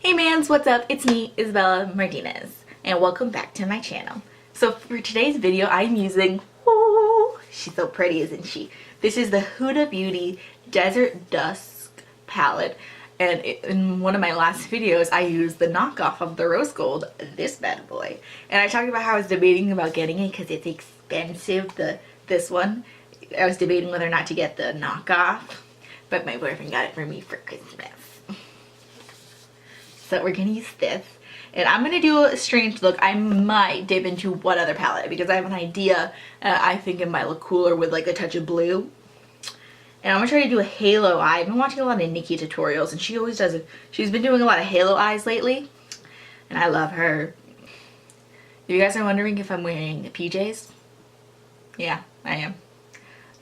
Hey mans, what's up? It's me, Isabela Martinez, and welcome back to my channel. So for today's video, I'm using, oh, she's so pretty, isn't she? This is the Huda Beauty Desert Dusk palette, and in one of my last videos, I used the knockoff of the rose gold, this bad boy. And I talked about how I was debating about getting it because it's expensive, this one. I was debating whether or not to get the knockoff, but my boyfriend got it for me for Christmas. So we're gonna use this, and I'm gonna do a strange look. I might dip into one other palette because I have an idea. I think it might look cooler with like a touch of blue. And I'm gonna try to do a halo eye. I've been watching a lot of Nikki tutorials, and she always does it. She's been doing a lot of halo eyes lately, and I love her. If you guys are wondering if I'm wearing PJs, yeah, I am.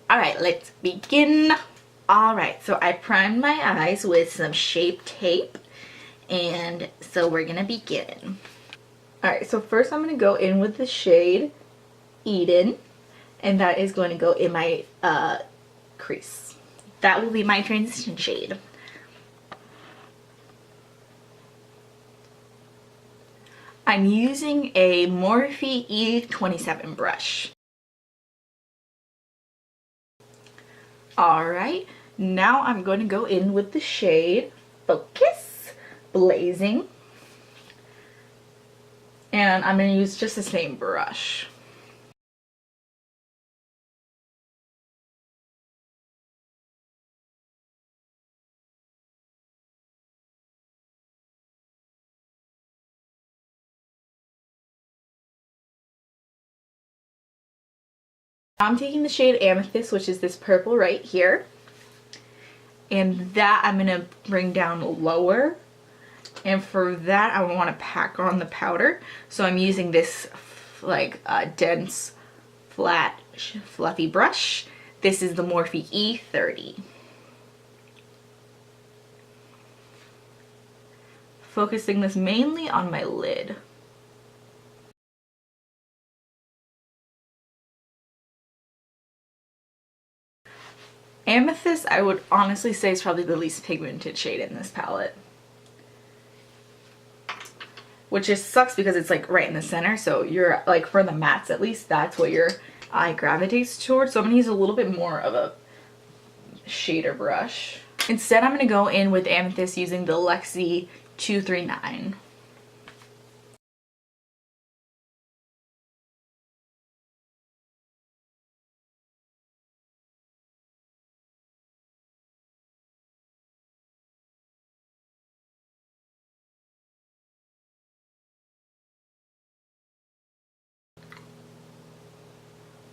All right, let's begin. All right, so I primed my eyes with some Shape Tape. And so we're gonna begin. Alright, so first I'm gonna go in with the shade Eden, and that is going to go in my crease. That will be my transition shade. I'm using a Morphe E27 brush. Alright, now I'm going to go in with the shade Focus. Blazing, and I'm going to use just the same brush. I'm taking the shade Amethyst, which is this purple right here, and that I'm going to bring down lower. And for that, I want to pack on the powder. So I'm using this like dense, flat, fluffy brush. This is the Morphe E30. Focusing this mainly on my lid. Amethyst, I would honestly say, is probably the least pigmented shade in this palette. Which just sucks because it's like right in the center, so you're like, for the mattes at least, that's what your eye gravitates towards. So I'm gonna use a little bit more of a shader brush. Instead, I'm gonna go in with Amethyst using the Lexi 239.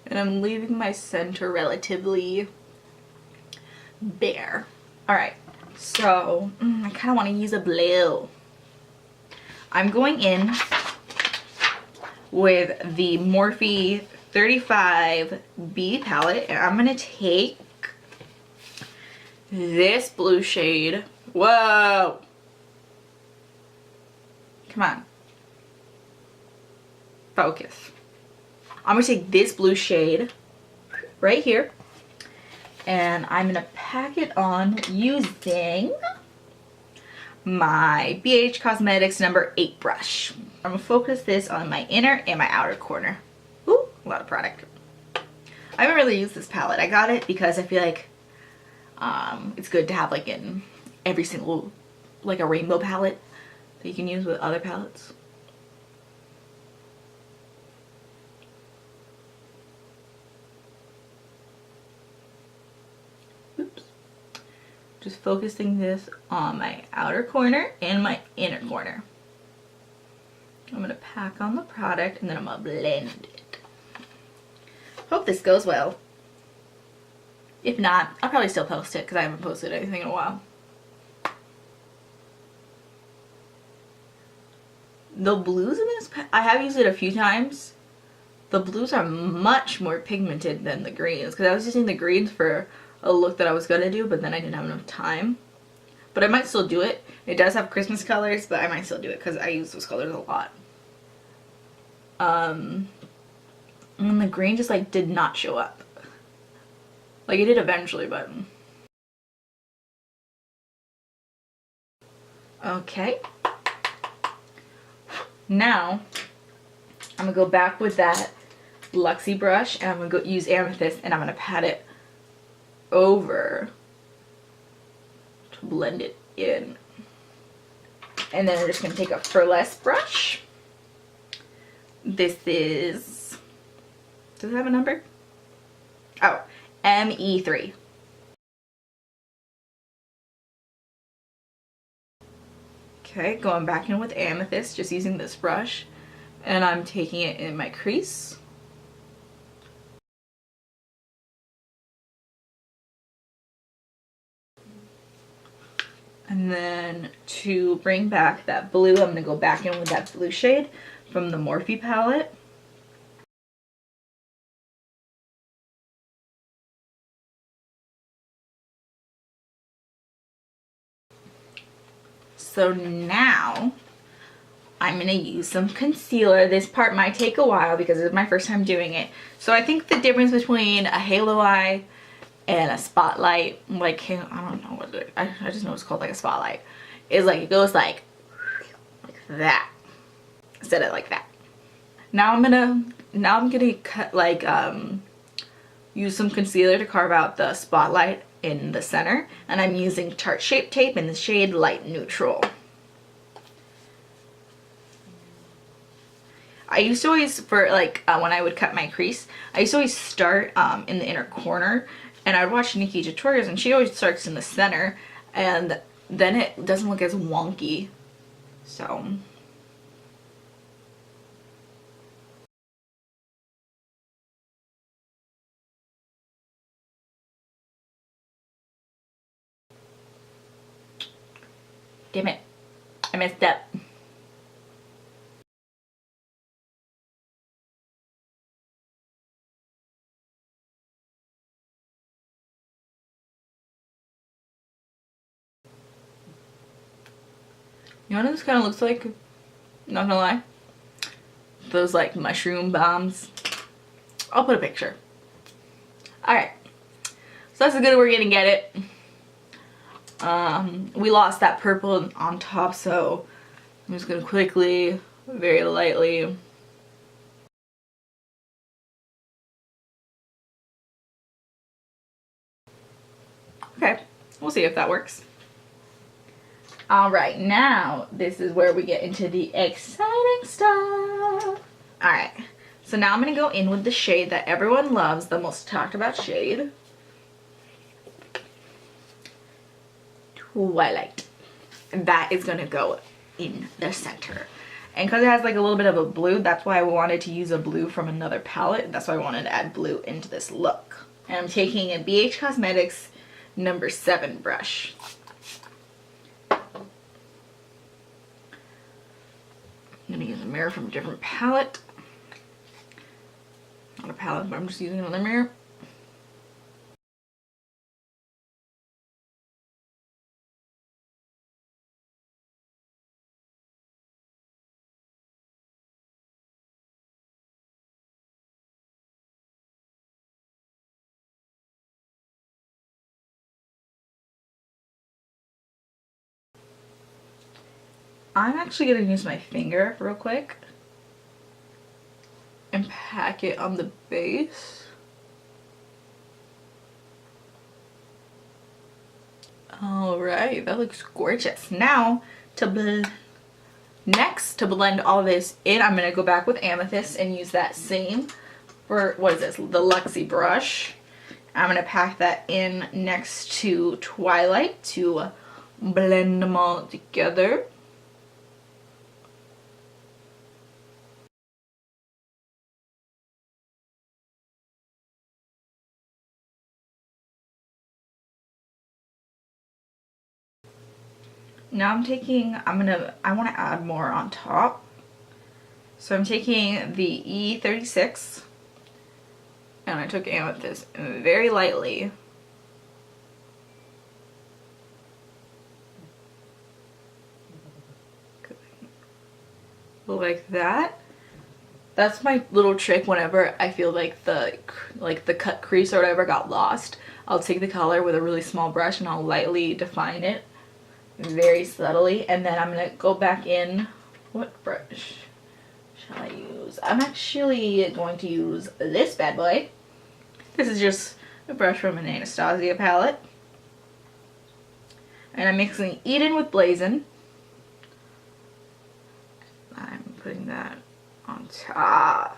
And I'm leaving my center relatively bare. Alright, so I kind of want to use a blue. I'm going in with the Morphe 35B palette, and I'm going to take this blue shade. Whoa! Come on. Focus. I'm going to take this blue shade right here, and I'm going to pack it on using my BH Cosmetics number 8 brush. I'm going to focus this on my inner and my outer corner. Ooh, a lot of product. I haven't really used this palette. I got it because I feel like it's good to have like in every single, like a rainbow palette that you can use with other palettes. Just focusing this on my outer corner and my inner corner. I'm going to pack on the product and then I'm going to blend it. Hope this goes well. If not, I'll probably still post it because I haven't posted anything in a while. The blues in this, I have used it a few times. The blues are much more pigmented than the greens because I was using the greens for a look that I was gonna do, but then I didn't have enough time. But I might still do it. It does have Christmas colors, but I might still do it because I use those colors a lot. And the green just like did not show up. Like it did eventually, but okay. Now, I'm gonna go back with that Luxie brush and I'm gonna go use Amethyst and I'm gonna pat it over to blend it in. And then we're just gonna take a Furless brush. This is, does it have a number? Oh, ME3. Okay, going back in with Amethyst, just using this brush, and I'm taking it in my crease. And then to bring back that blue, I'm gonna go back in with that blue shade from the Morphe palette. So now I'm gonna use some concealer. This part might take a while because it's my first time doing it. So I think the difference between a halo eye and a spotlight, like, I don't know what it, I just know it's called like a spotlight, is like it goes like that instead of like that. Now I'm gonna cut like use some concealer to carve out the spotlight in the center, and I'm using Tarte Shape Tape in the shade Light Neutral. I used to always, for like when I would cut my crease, I used to always start in the inner corner, and I'd watch Nikki tutorials and she always starts in the center, and then it doesn't look as wonky. So damn it, I messed up. You know what this kind of looks like? Not gonna lie. Those like mushroom bombs. I'll put a picture. Alright. So that's as good as we're gonna get it. We lost that purple on top, so I'm just gonna quickly, very lightly, okay, we'll see if that works. Alright, now this is where we get into the exciting stuff. Alright, so now I'm gonna go in with the shade that everyone loves, the most talked about shade, Twilight. That is gonna go in the center. And because it has like a little bit of a blue, that's why I wanted to use a blue from another palette. That's why I wanted to add blue into this look. And I'm taking a BH Cosmetics number 7 brush. I'm gonna use a mirror from a different palette. Not a palette, but I'm just using another mirror. I'm actually going to use my finger real quick and pack it on the base. Alright, that looks gorgeous. Now, to blend all this in, I'm going to go back with Amethyst and use that same, for, what is this, the Luxie brush. I'm going to pack that in next to Twilight to blend them all together. Now I want to add more on top. So I'm taking the E36 and I took Amethyst very lightly. Like that. That's my little trick whenever I feel like the cut crease or whatever got lost. I'll take the color with a really small brush and I'll lightly define it very subtly, and then I'm gonna go back in, what brush? shall I use? I'm actually going to use this bad boy. This is just a brush from an Anastasia palette. And I'm mixing Eden with Blazin'. I'm putting that on top.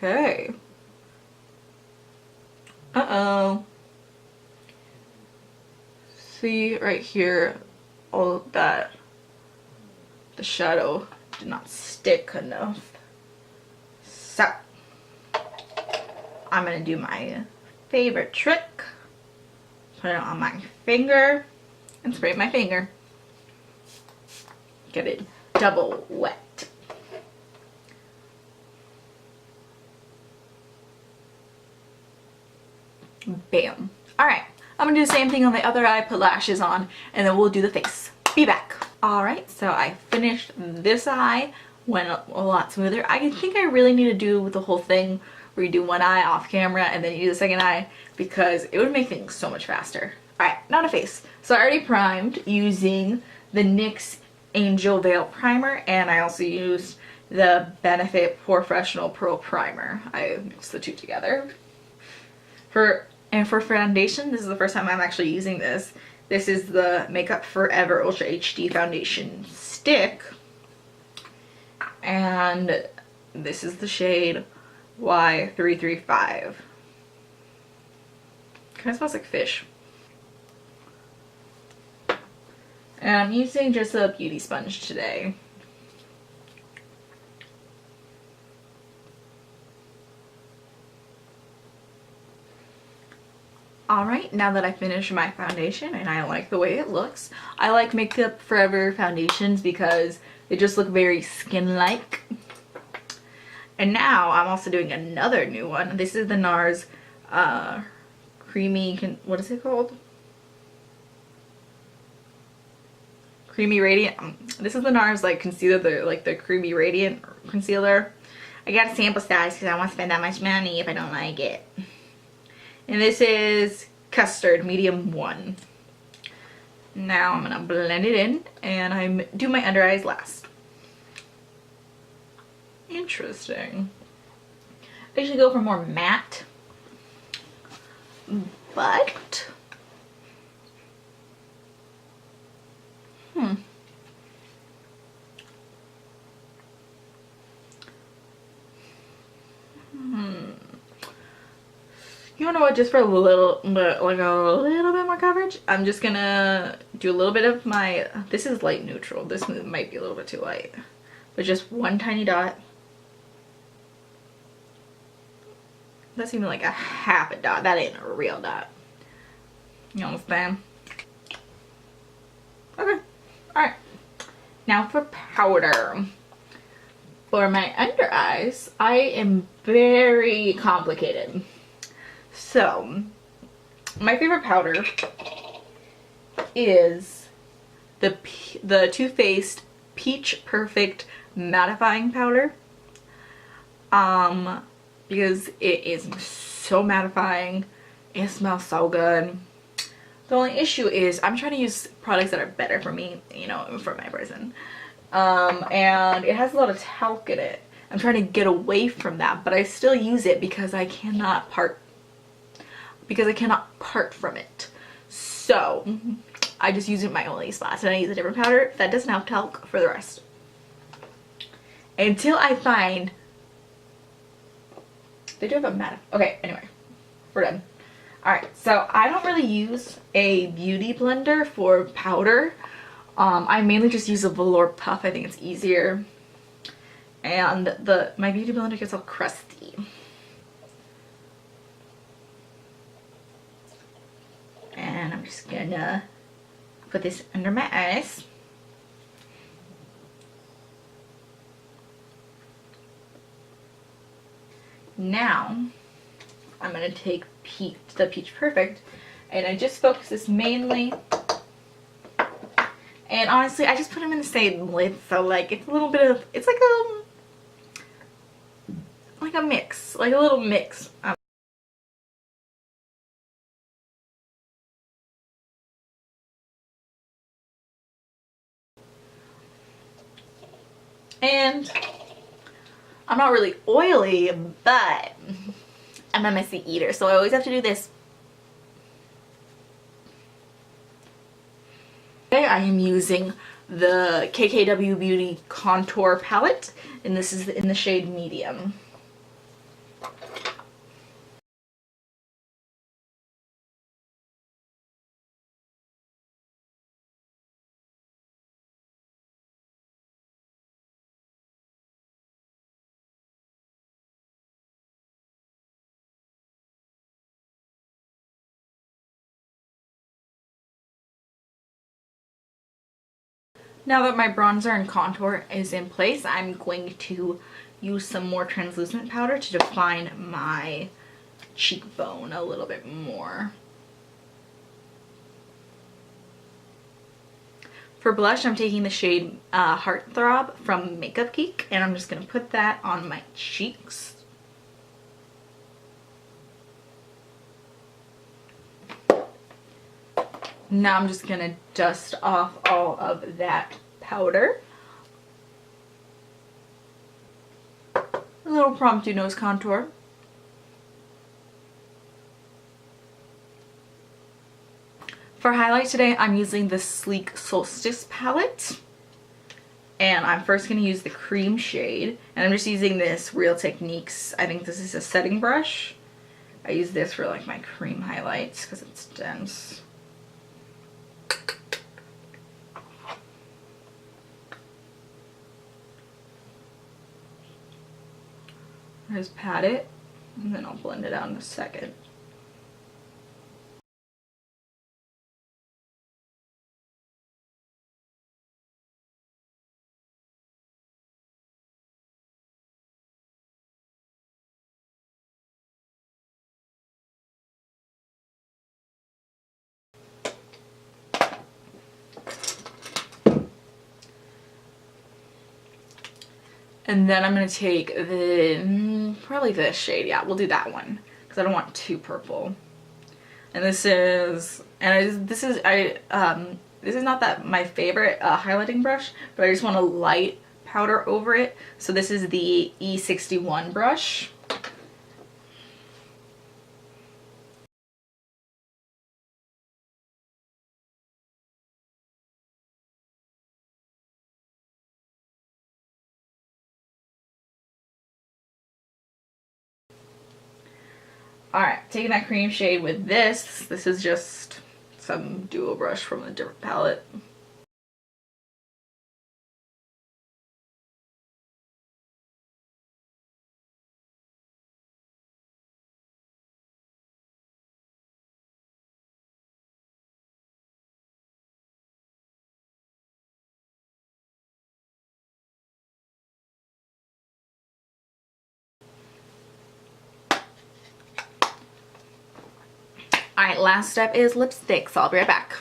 Okay. Uh-oh. See right here, all of that, the shadow did not stick enough. So, I'm gonna do my favorite trick. Put it on my finger and spray my finger. Get it double wet. Bam. Alright, I'm gonna do the same thing on the other eye, put lashes on, and then we'll do the face. Be back. Alright, so I finished this eye, went a lot smoother. I think I really need to do the whole thing where you do one eye off camera and then you do the second eye, because it would make things so much faster. Alright, now to face. So I already primed using the NYX Angel Veil Primer, and I also used the Benefit Professional Pro Primer. I mixed the two together. For foundation, this is the first time I'm actually using this. This is the Makeup Forever Ultra HD Foundation Stick. And this is the shade Y335. Kind of smells like fish. And I'm using just a beauty sponge today. Alright, now that I finished my foundation and I like the way it looks, I like Makeup Forever foundations because they just look very skin-like. And now I'm also doing another new one. This is the NARS Creamy, what is it called? Creamy Radiant. This is the NARS like concealer, the Creamy Radiant concealer. I got a sample size because I don't want to spend that much money if I don't like it. And this is Custard Medium 1. Now I'm gonna blend it in, and I do my under eyes last. Interesting. I usually go for more matte, but you know what, just for a little bit, like a little bit more coverage, I'm just gonna do a little bit of my, this is light neutral, this might be a little bit too light, but just one tiny dot. That's even like a half a dot, that ain't a real dot. You understand? Okay, alright. Now for powder. For my under eyes, I am very complicated. So, my favorite powder is the Too Faced Peach Perfect Mattifying Powder. Because it is so mattifying. It smells so good. The only issue is I'm trying to use products that are better for me, you know, for my person. And it has a lot of talc in it. I'm trying to get away from that, but I still use it because I cannot part from it. So I just use it in my only spots, and I use a different powder that doesn't have talc for the rest. Until I find, they do have a matte. Okay, anyway, we're done. Alright, so I don't really use a beauty blender for powder. I mainly just use a velour puff. I think it's easier. And my beauty blender gets all crusty. And I'm just gonna put this under my eyes. Now, I'm gonna take the Peach Perfect, and I just focus this mainly. And honestly, I just put them in the same lid, so like it's a little bit of, it's like a mix, like a little mix. And I'm not really oily, but I'm a messy eater, so I always have to do this. Today I am using the KKW Beauty Contour Palette, and this is in the shade Medium. Now that my bronzer and contour is in place, I'm going to use some more translucent powder to define my cheekbone a little bit more. For blush, I'm taking the shade Heartthrob from Makeup Geek, and I'm just going to put that on my cheeks. Now I'm just going to dust off all of that powder. A little promptu nose contour. For highlight today, I'm using the Sleek Solstice palette. And I'm first going to use the cream shade. And I'm just using this Real Techniques, I think this is a setting brush. I use this for like my cream highlights because it's dense. I just pat it, and then I'll blend it out in a second. And then I'm going to take the, probably this shade, yeah, we'll do that one, because I don't want too purple. And this is, this is not that my favorite highlighting brush, but I just want a light powder over it. So this is the E61 brush. Alright, taking that cream shade with this. This is just some duo brush from a different palette. Alright, last step is lipstick, so I'll be right back.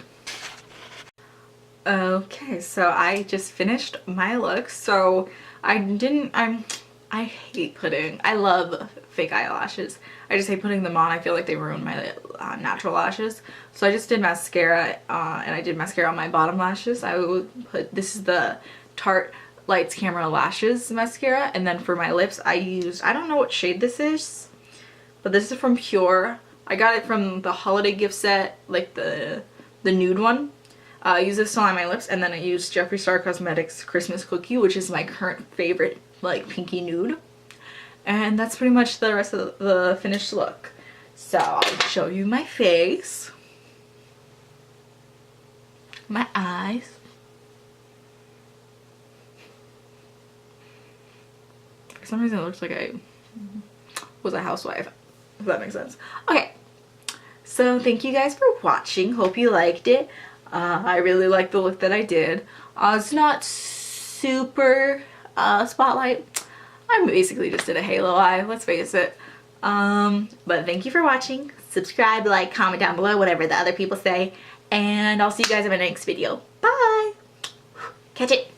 Okay, so I just finished my look. So I hate putting, I love fake eyelashes. I just hate putting them on. I feel like they ruin my natural lashes. So I just did mascara, and I did mascara on my bottom lashes. I would put, this is the Tarte Lights Camera Lashes mascara. And then for my lips, I used, I don't know what shade this is, but this is from Pure. I got it from the holiday gift set, like the nude one. I use this on my lips, and then I used Jeffree Star Cosmetics Christmas Cookie, which is my current favorite, like, pinky nude. And that's pretty much the rest of the finished look. So I'll show you my face, my eyes, for some reason it looks like I was a housewife, if that makes sense. Okay, so thank you guys for watching. Hope you liked it. I really like the look that I did. It's not super spotlight. I basically just did a halo eye, let's face it. But thank you for watching. Subscribe, like, comment down below, whatever the other people say. And I'll see you guys in my next video. Bye! Catch it!